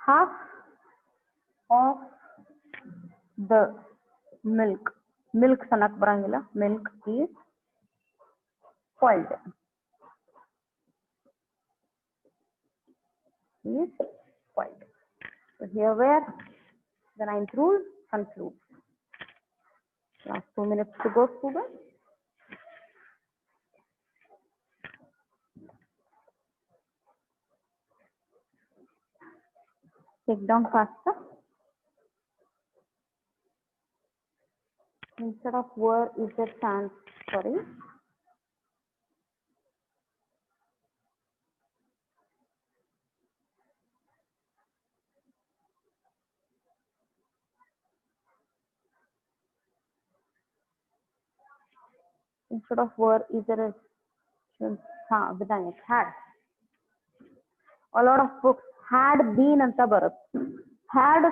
Half of the milk sanak barangilla, milk is spoiled. So here where the ninth rule concludes. Last 2 minutes to go, students. Take down faster. Instead of where is the chance, sorry. Instead of were is there a Vinayak had. A lot of books had been anta barutte. Had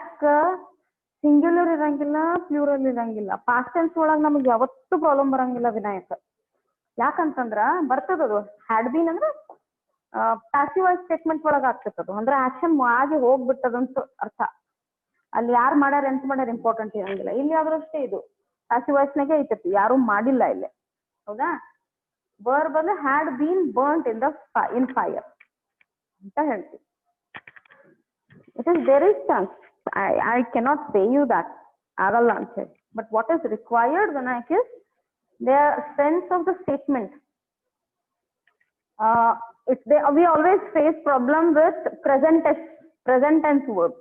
singular irangilla, plural irangilla. Past tense ಒಳಗೆ ನಮಗೆ ಯಾವತ್ತೂ problem ಬರಂಗಿಲ್ಲ ವಿನಾಯಕ. ಯಾಕಂತಂದ್ರ ಬರ್ತದದು had been ಅಂದ್ರೆ passive voice statement ಒಳಗೆ ಆಗ್ತದದು, ಅಂದ್ರೆ action ಆಗಿ ಹೋಗ್ಬಿಟ್ಟದಂತ ಅರ್ಥ. ಅಲ್ಲಿ ಯಾರು ಮಾಡ್ಯಾರ ಎಂತ ಮಾಡ್ಯಾರ ಇಂಪಾರ್ಟೆಂಟ್ ಇರಂಗಿಲ್ಲ. ಇಲ್ಲಿ ಆದ್ರೂ ಅಷ್ಟೇ, ಇದು ಪ್ಯಾಸಿವ್ ವಾಯ್ಸ್ ನಾಗೆ ಐತತಿ, ಯಾರು ಮಾಡಿಲ್ಲ ಇಲ್ಲಿ. ಹೌದಾ? verb ಅಂದ್ರೆ had been burnt in fire ಅಂತ ಹೇಳ್ತೀವಿ. It is there is chance. I cannot say you that ಆಗಲ್ಲ ಅಂತ ಹೇಳಿ. But what is required when I is the sense of the statement. We always face problem with present tense verb.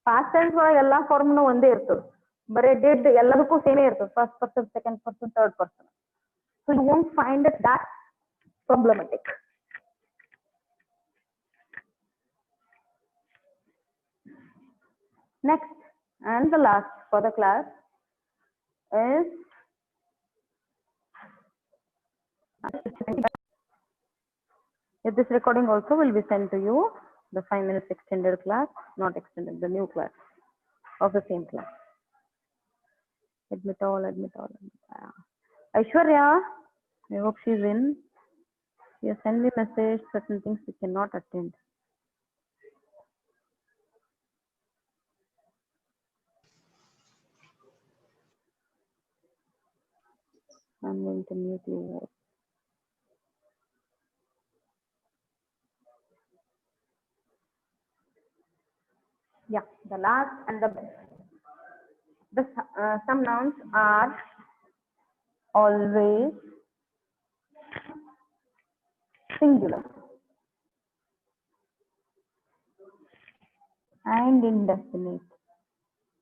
Past tense ಒಳಗೆ ಎಲ್ಲಾ ಫಾರ್ಮ್ನು ಒಂದೇ ಇರ್ತದೆ, ಬರೀ did ಎಲ್ಲದಕ್ಕೂ ಸೇಮೇ ಇರ್ತದೆ, first person, second person, third person. So you won't find it that problematic. Next and the last for the class is this recording also will be sent to you, the 5 minutes extended class, not extended, the new class of the same class. Admit all. Aishwarya, I hope she's in. She has sent me message, certain things we cannot attend. I'm going to mute you. Yeah, the last and the best. Some nouns are always singular and indefinite.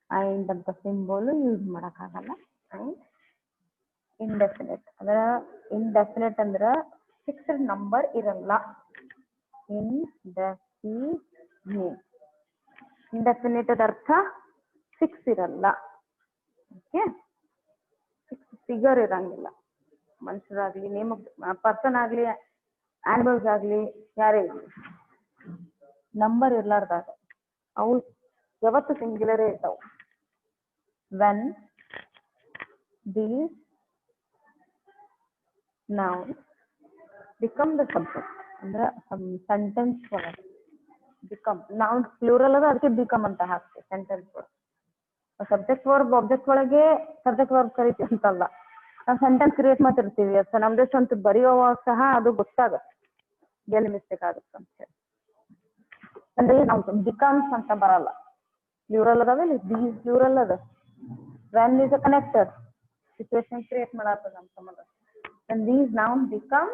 And the symbol use madakagalla. And indefinite. Indefinite andra fixed number iralla. Indefinite. Indefinite artha fix iralla. Okay. Fix figure irangilla. ಮನುಷ್ಯರಾಗ್ಲಿ, name person ಆಗ್ಲಿ, animals ಆಗ್ಲಿ, ಯಾರೇ number ಇರ್ಲಾರ್ದಾಗ ಅವು ಯಾವತ್ತು ಸಿಂಗ್ಯುಲರೇ ಇರ್ತಾವ. when these nouns become the subject ಅಂದ್ರೆ sentence ಒಳಗೆ become nouns plural ಅದ, ಅದಕ್ಕೆ become ಅಂತ ಹಾಕ್ತೀವಿ ಸೆಂಟೆನ್ಸ್ ಒಳಗೆ. ಸಬ್ಜೆಕ್ಟ್ ವರ್ಬ್ ಆಬ್ಜೆಕ್ಟ್ ಒಳಗೆ ಸಬ್ಜೆಕ್ಟ್ ವರ್ಬ್ ಕರಿತೀವಿ ಅಂತಲ್ಲ, ನಾವು ಸೆಂಟೆನ್ಸ್ ಕ್ರಿಯೇಟ್ ಮಾಡ್ತಿರ್ತೀವಿ. ಅದು ನಮ್ದೇ ಸ್ವಂತ ಬರೆಯುವಾಗ ಸಹ ಅದು ಗೊತ್ತಾಗುತ್ತೆ ಎಲ್ಲಿ ಮಿಸ್ಟೇಕ್ ಆಗುತ್ತೆ ಅಂತ ಹೇಳಿ. ಅಂದ್ರೆ ನಾವು ಬಿಕಮ್ಸ್ ಅಂತ ಬರಲ್ಲ, ಪ್ಲೂರಲ್ ಅದಾವೆ, ದೀಸ್ ಪ್ಲೂರಲ್ ಅದ. when is a connector, situation create ಮಾಡತ್ತದ ನಮ್ಮ ಸಂಬಂಧ. and these nouns become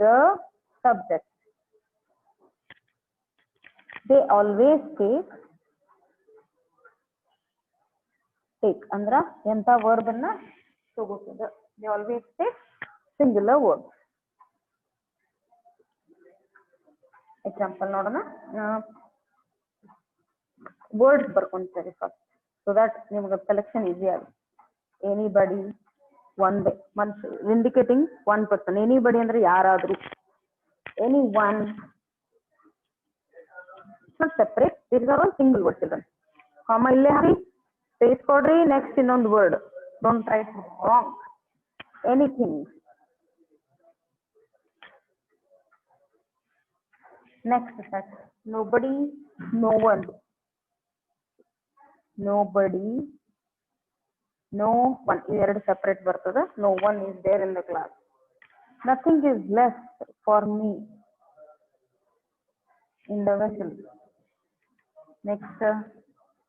the subject. they always take ಅಂದ್ರ ಎಂತ ವರ್ಬ್ ಅನ್ನ ತಗೋತದ. they always take singular verbs. Example ನೋಡೋಣ. ವರ್ಡ್ಸ್ ಬರ್ಕೊಂತೀವಿ ಫಸ್ಟ್, ಸೊ ದಟ್ ನಿಮ್ಗೆ ಸೆಲೆಕ್ಷನ್ ಈಸಿ ಆಗುತ್ತೆ. ಎನಿಬಡಿ, ಒನ್ ಬೈ ಮನುಷ್ಯ, ಇಂಡಿಕೇಟಿಂಗ್ ಒನ್ ಪರ್ಸನ್. ಎನಿಬಡಿ ಅಂದ್ರೆ ಯಾರಾದ್ರೂ, any one separate, this are all single words. ಇದನ್ನು ಕಾಮ ಇಲ್ಲೇ ಹಾಕಿ ಸ್ಪೇಸ್ ಕೊಡ್ರಿ, ನೆಕ್ಸ್ಟ್ ಇನ್ನೊಂದು word. Don't try to wrong. Anything. Next set nobody, no one. nobody, no one ಎರಡು separate ಬರ್ತದೆ. no one is there in the class. nothing is left for me in the vessel. next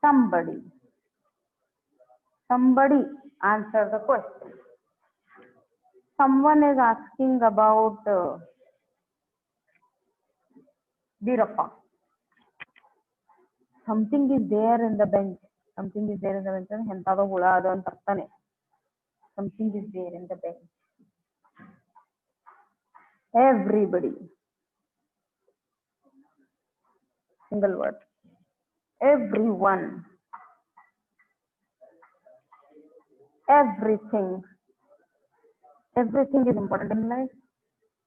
somebody. somebody answer the question. someone is asking about Birappa. something is there in the bench. something is there in the bench ಎಂತಾದೋ ಹುಳ ಅದು ಅಂತ ಅರ್ಥನೇ. something is there in the bench. everybody, single word. everyone, everything. everything is important in life.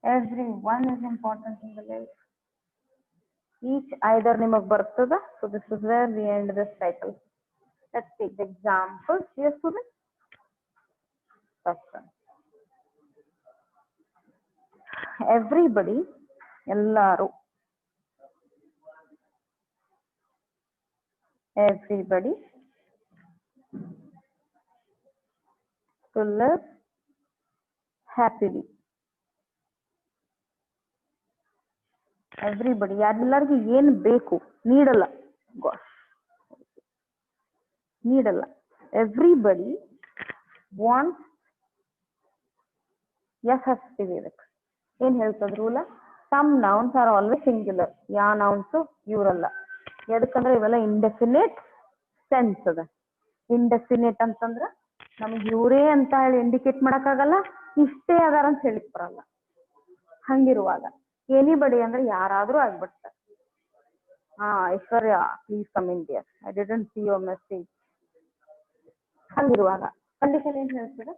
everyone is important in the life. each either ನಿಮಗೆ ಬರ್ತದ. so this is where we end this cycle. let's take the examples here, students. first one, everybody, ಎಲ್ಲಾರು. everybody to live happily. everybody ಎಲ್ಲರಿಗೂ ಏನ್ ಬೇಕು, ನೀಡಲ್ಲ. ನೀಡಲ್ಲ. everybody wants FFCVX. ಏನ್ ಹೇಳ್ತದ ರೂಲ? some nouns are always singular. ಯಾ ನೌನ್ಸ್ ಇವರಲ್ಲ. ಎದಕ್ಕಂದ್ರೆ ಇವೆಲ್ಲ ಇಂಡೆಫಿನೇಟ್ ಸೆನ್ಸ್ ಅದ. ಇಂಡೆಫಿನೇಟ್ ಅಂತಂದ್ರ ನಮ್ಗೆ ಇವರೇ ಅಂತ ಹೇಳಿ ಇಂಡಿಕೇಟ್ ಮಾಡಕ್ಕಾಗಲ್ಲ, ಇಷ್ಟೇ ಅದಾರ ಅಂತ ಹೇಳಿಕ್ ಬರಲ್ಲ. ಹಂಗಿರುವಾಗ ಎನಿಬಡಿ ಅಂದ್ರೆ ಯಾರಾದ್ರೂ ಆಗ್ಬಿಡ್ತಾರೆ. Aishwarya, please come in there. I didn't see your message. ಹಂಗಿರುವಾಗ ಕಂಡೀಷನ್ ಏನ್ ಹೇಳ್ತೀರಾ?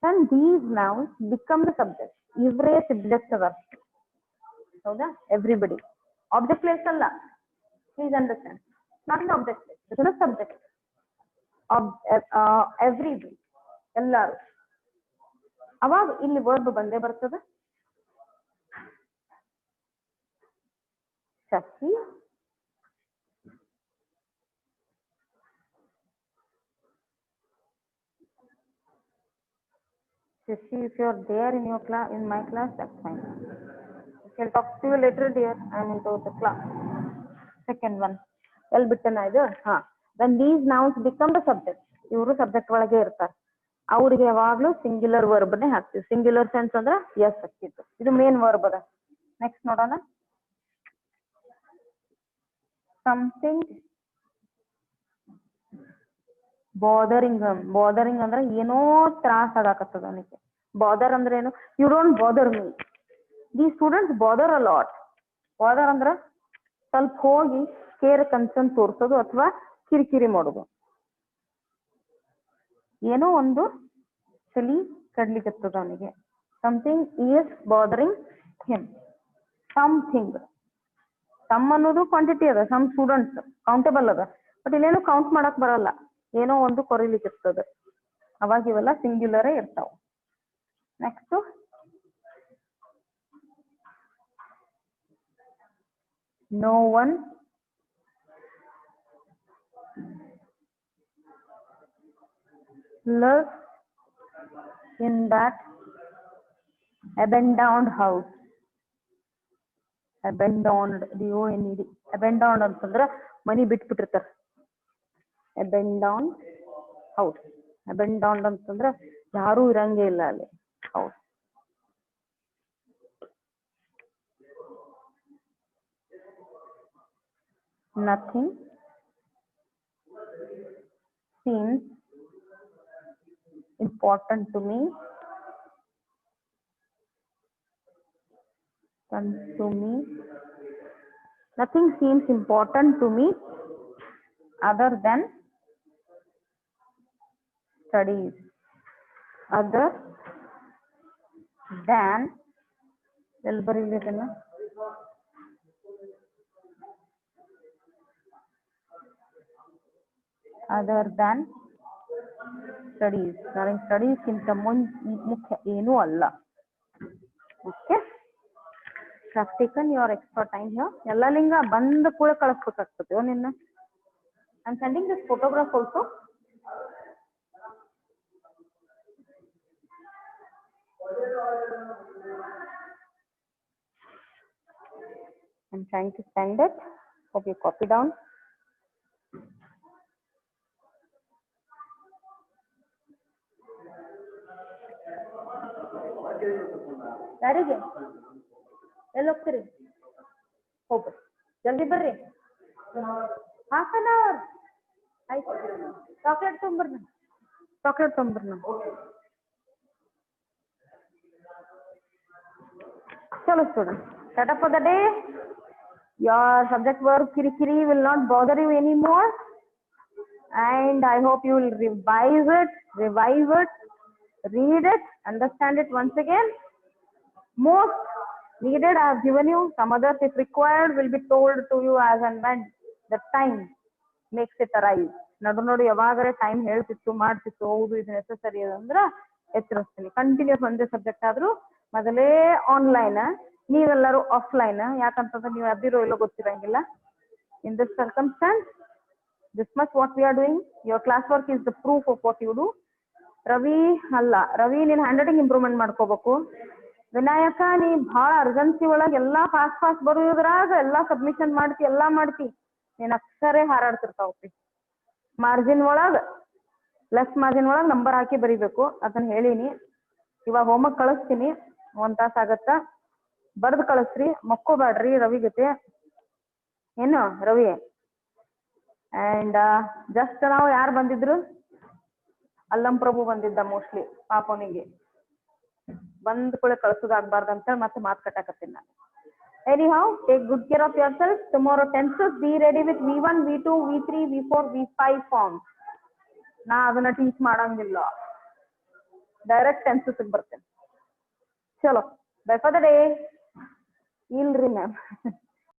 And these nouns become the subject. ಇವರೇ ಸಬ್ಜೆಕ್ಟ್ ಅದ. ಹೌದಾ? Everybody. Object place ಅಲ್ಲ. Please understand. Not an object place. This is a subject. Everybody. ಎಲ್ಲಾರು. ಅವಾಗ ಇಲ್ಲಿ ವರ್ಬ್ ಬಂದೇ ಬರ್ತದೆ. Shashi Shashi, if you are there in your class, in my class, that's fine. I'll talk to you later, dear. I'm into the class. Second one. Well, bitten either. When these nouns become the subject, ಇವರು subject ಒಳಗೆ ಇರ್ತಾರೆ. ಅವ್ರಿಗೆ ಯಾವಾಗ್ಲೂ singular ವರ್ಬ್ನೇ ಹಾಕ್ತೀವಿ. Singular sense ಅಂದ್ರೆ S ಹಾಕ್ತಿತ್ತು. ಇದು ಮೇನ್ ವರ್ಬ್ ಅದ. ನೆಕ್ಸ್ಟ್ ನೋಡೋಣ. ಸಮಥಿಂಗ್ ಬಾದರಿಂಗ್ ಅಂದ್ರೆ ಏನೋ ತ್ರಾಸ ಆಗಾಕತ್ತದ ಅವನಿಗೆ. ಬಾದರ್ ಅಂದ್ರೆ ಏನು? You don't bother me. The students bother a lot. Bother ಅಂದ್ರೆ ಸ್ವಲ್ಪ ಹೋಗಿ ಕೇರ್ ಕನ್ಸರ್ನ್ ತೋರಿಸೋದು ಅಥವಾ ಕಿರಿಕಿರಿ ಮಾಡೋದು. ಏನೋ ಒಂದು ಚಳಿ ಕಡ್ಲಿಕತ್ತದ ಅವನಿಗೆ. Something is bothering him. Something. Some ಅನ್ನೋದು ಕ್ವಾಂಟಿಟಿ ಅದ. ಸಮ್ ಸ್ಟೂಡೆಂಟ್ಸ್ ಕೌಂಟೇಬಲ್ ಅದ. ಬಟ್ ಇಲ್ಲೇನು ಕೌಂಟ್ ಮಾಡಕ್ ಬರಲ್ಲ. ಏನೋ ಒಂದು ಕೊರಿಲಿಕ್ಕಿರ್ತದೆ. ಅವಾಗ ಇವೆಲ್ಲ ಸಿಂಗ್ಯುಲರೇ ಇರ್ತಾವ. Next no one lives in that abandoned house. Abandoned, DONED. Abandoned ಅಂತಂದ್ರೆ ಮನಿ ಬಿಟ್ಬಿಟ್ಟಿರ್ತಾರೆ. Abandoned house. Abandoned ಅಂತಂದ್ರೆ ಯಾರು ಇರಂಗೇ ಇಲ್ಲ ಅಲ್ಲಿ. House. Nothing seems important to me. Nothing seems important to me other than studies. Other than other than studies. ನನಗೆ ಸ್ಟಡೀಸ್ಗಿಂತ ಮುಖ್ಯ ಏನೂ ಅಲ್ಲ. Okay, have taken your extra time here. ಎಲ್ಲ ಲಿಂಗ ಬಂದ ಕೂಡ ಕಳಿಸ್ಬೇಕಾಗ್ತದೆ ನಿನ್ನ. I'm sending this photograph also. I'm trying to send it. Hope you copy down. ಯಾರಿಗೆ ಎಲ್ಲಿ ಹೋಗ್ತೀರಿ? ಹೋಗ್ರಿ, ಜಲ್ದಿ ಬರ್ರಿ. ಹಾಫ್ ಅನ್ ಅವರ್ ಆಯ್ತು. Chocolate ತೊಂಬರ್ನ. Chalo students, set up for the day. Your subject verb kirikiri will not bother you anymore, and I hope you will revise it, revive it, read it, understand it once again. Most needed I have given you. Some others, if required, will be told to you as and when the time makes it arise. ನಡು ಯಾವಾಗರೆ time ಹೇಳ್ತಿತ್ತು ಮಾಡ್ತಿತ್ತು, ಹೌದು ಇದು necessary ಅಂದ್ರೆ ಎಚ್ಚರಿಸ್ತೀನಿ. Continuous ಒಂದೇ subject ಆದ್ರೂ ಮೊದಲೇ online, ನೀವೆಲ್ಲರೂ offline. ಯಾಕಂತಂದ್ರೆ ನೀವು ಅದಿರೋ ಎಲ್ಲೋ ಗೊತ್ತಿರಂಗಿಲ್ಲ. In this circumstances, this much what we are doing, your class work is the proof of what you do. Ravi ನೀನ್ ಹ್ಯಾಂಡ್ ರೈಟಿಂಗ್ ಇಂಪ್ರೂವ್ಮೆಂಟ್ ಮಾಡ್ಕೋಬೇಕು. ವಿನಾಯಕ, ನೀ ಬಹಳ ಅರ್ಜೆನ್ಸಿ ಒಳಗೆ ಎಲ್ಲಾ ಫಾಸ್ಟ್ ಬರೋದ್ರಾಗ ಎಲ್ಲಾ ಸಬ್ಮಿಷನ್ ಮಾಡ್ತಿ, ಎಲ್ಲಾ ಮಾಡ್ತಿ, ನೀನ್ ಅಕ್ಷರೇ ಹಾರಾಡ್ತಿರ್ತಾವ. ಮಾರ್ಜಿನ್ ಒಳಗ ಲೆಸ್ ಮಾರ್ಜಿನ್ ಒಳಗೆ ನಂಬರ್ ಹಾಕಿ ಬರಿಬೇಕು. ಅದನ್ನ ಹೇಳೀನಿ. ಇವಾಗ ಹೋಮ್ವರ್ಕ್ ಕಳಿಸ್ತೀನಿ, 1 ತಾಸು ಆಗತ್ತ. ಬರ್ದು ಕಳಿಸ್ರಿ, ಮಕ್ಕೋಬೇಡ್ರಿ ರವಿ ಜೊತೆ. ಏನು ರವಿ? ಅಂಡ್ ಜಸ್ಟ್ ನಾವು ಯಾರು ಬಂದಿದ್ರು? ಅಲ್ಲಂ ಪ್ರಭು ಬಂದಿದ್ದ. ಮೋಸ್ಟ್ಲಿ ಪಾಪನಿಗೆ ಬಂದ್ ಕೂಡ ಕಳ್ಸೋದಾಗ್ಬಾರ್ದಂತ ಮತ್ತೆ ಮಾತು ಕಟ್ಟಾಕತ್ತೀನಿ ನಾನು. Anyhow, take good care of yourself. Tomorrow tenses, be ready with V1, V2, V3, V4, V5 forms. ನಾ ಅದನ್ನ ಟೀಚ್ ಮಾಡಂಗಿಲ್ಲ, ಡೈರೆಕ್ಟ್ ಟೆನ್ಸಸ್ ಬರ್ತೇನೆ. ಚಲೋ, ಬೈ ಫಾರ್ ದ ಡೇ. ಇಲ್ರಿ ಮ್ಯಾಮ್.